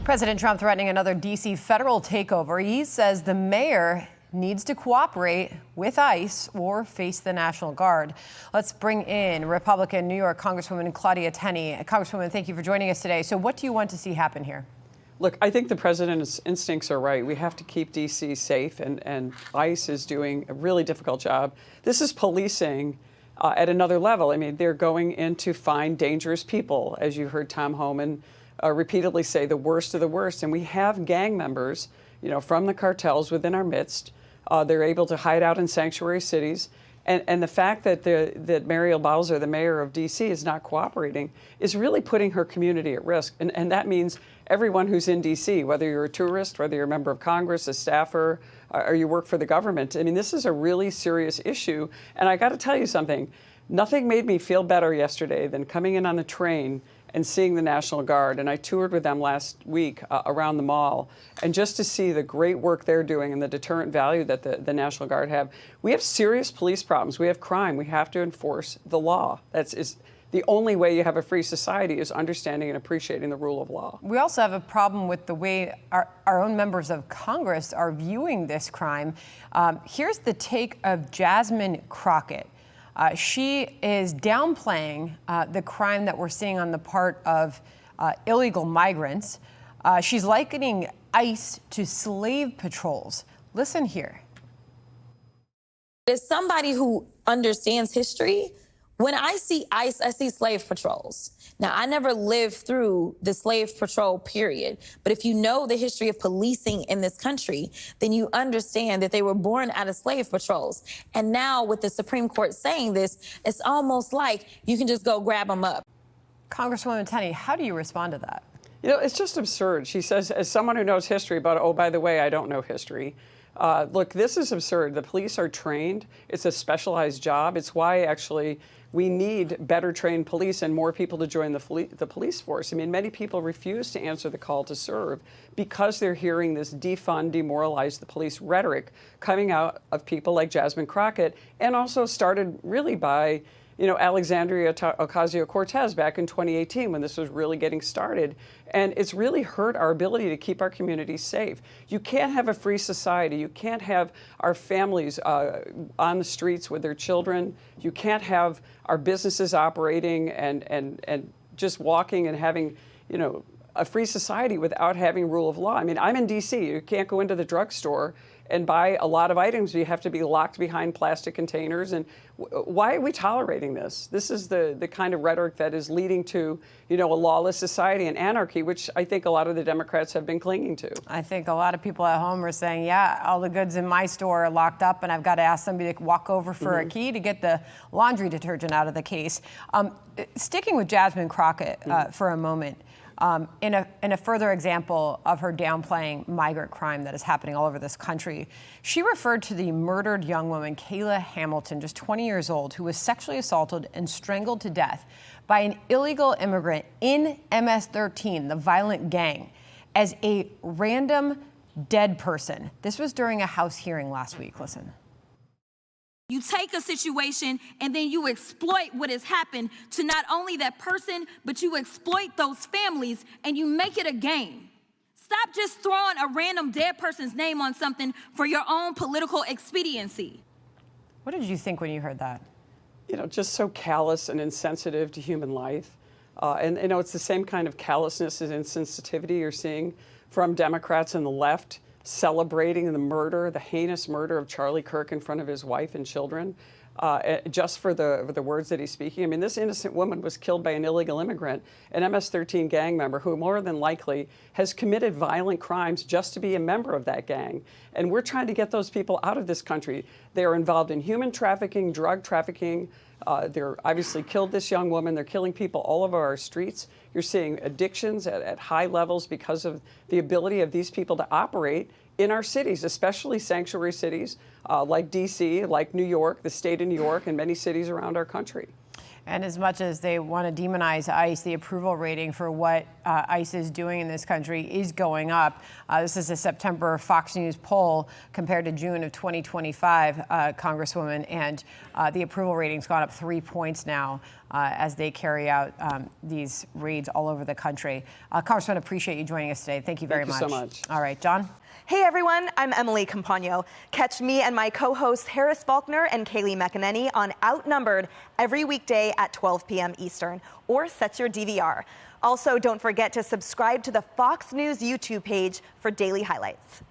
President Trump threatening another D.C. federal takeover. He says the mayor needs to cooperate with ICE or face the National Guard. Let's bring in Republican New York Congresswoman Claudia Tenney. Congresswoman, thank you for joining us today. So what do you want to see happen here? Look, I think the president's instincts are right. We have to keep D.C. safe, and ICE is doing a really difficult job. This is policing at another level. I mean, they're going in to find dangerous people, as you heard Tom Homan repeatedly say, the worst of the worst. And we have gang members, from the cartels within our midst. They're able to hide out in sanctuary cities. And the fact that that Muriel Bowser, the mayor of D.C., is not cooperating is really putting her community at risk. And that means everyone who's in D.C., whether you're a tourist, whether you're a member of Congress, a staffer, or you work for the government. I mean, this is a really serious issue. And I got to tell you something. Nothing made me feel better yesterday than coming in on the train and seeing the National Guard. And I toured with them last week around the mall. And just to see the great work they're doing and the deterrent value that the National Guard have. We have serious police problems. We have crime. We have to enforce the law. Is the only way you have a free society is understanding and appreciating the rule of law. We also have a problem with the way our own members of Congress are viewing this crime. Here's the take of Jasmine Crockett. She is downplaying the crime that we're seeing on the part of illegal migrants. She's likening ICE to slave patrols. Listen here. As somebody who understands history, when I see ICE, I see slave patrols. Now, I never lived through the slave patrol period, but if you know the history of policing in this country, then you understand that they were born out of slave patrols. And now with the Supreme Court saying this, it's almost like you can just go grab them up. Congresswoman Tenney, how do you respond to that? It's just absurd. She says, as someone who knows history, but oh, by the way, I don't know history. Look, this is absurd. The police are trained. It's a specialized job. It's why actually we need better trained police and more people to join the police force. I mean, many people refuse to answer the call to serve because they're hearing this defund, demoralize the police rhetoric coming out of people like Jasmine Crockett, and also started really by Alexandria Ocasio-Cortez back in 2018 when this was really getting started. And it's really hurt our ability to keep our communities safe. You can't have a free society. You can't have our families on the streets with their children. You can't have our businesses operating and just walking and having, a free society without having rule of law. I mean, I'm in D.C. You can't go into the drugstore and buy a lot of items. You have to be locked behind plastic containers. And why are we tolerating this? This is the kind of rhetoric that is leading to, a lawless society and anarchy, which I think a lot of the Democrats have been clinging to. I think a lot of people at home are saying, yeah, all the goods in my store are locked up and I've got to ask somebody to walk over for a key to get the laundry detergent out of the case. Sticking with Jasmine Crockett for a moment, in a further example of her downplaying migrant crime that is happening all over this country, she referred to the murdered young woman, Kayla Hamilton, just 20 years old, who was sexually assaulted and strangled to death by an illegal immigrant in MS-13, the violent gang, as a random dead person. This was during a House hearing last week. Listen. You take a situation and then you exploit what has happened to not only that person, but you exploit those families and you make it a game. Stop just throwing a random dead person's name on something for your own political expediency. What did you think when you heard that? Just so callous and insensitive to human life. And it's the same kind of callousness and insensitivity you're seeing from Democrats and the left, celebrating the heinous murder of Charlie Kirk in front of his wife and children, just for the words that he's speaking. I mean, this innocent woman was killed by an illegal immigrant, an MS-13 gang member who more than likely has committed violent crimes just to be a member of that gang. And we're trying to get those people out of this country. They are involved in human trafficking, drug trafficking. They're obviously killed this young woman. They're killing people all over our streets. You're seeing addictions at high levels because of the ability of these people to operate in our cities, especially sanctuary cities like D.C., like New York, the state of New York, and many cities around our country. And as much as they want to demonize ICE, the approval rating for what ICE is doing in this country is going up. This is a September Fox News poll compared to June of 2025, Congresswoman, and the approval rating's gone up 3 points now as they carry out these raids all over the country. Congressman, appreciate you joining us today. Thank you very much. Thank you so much. All right, John. Hey everyone, I'm Emily Campagno. Catch me and my co-hosts Harris Faulkner and Kaylee McEnany on Outnumbered every weekday at 12 p.m. Eastern, or set your DVR. Also, don't forget to subscribe to the Fox News YouTube page for daily highlights.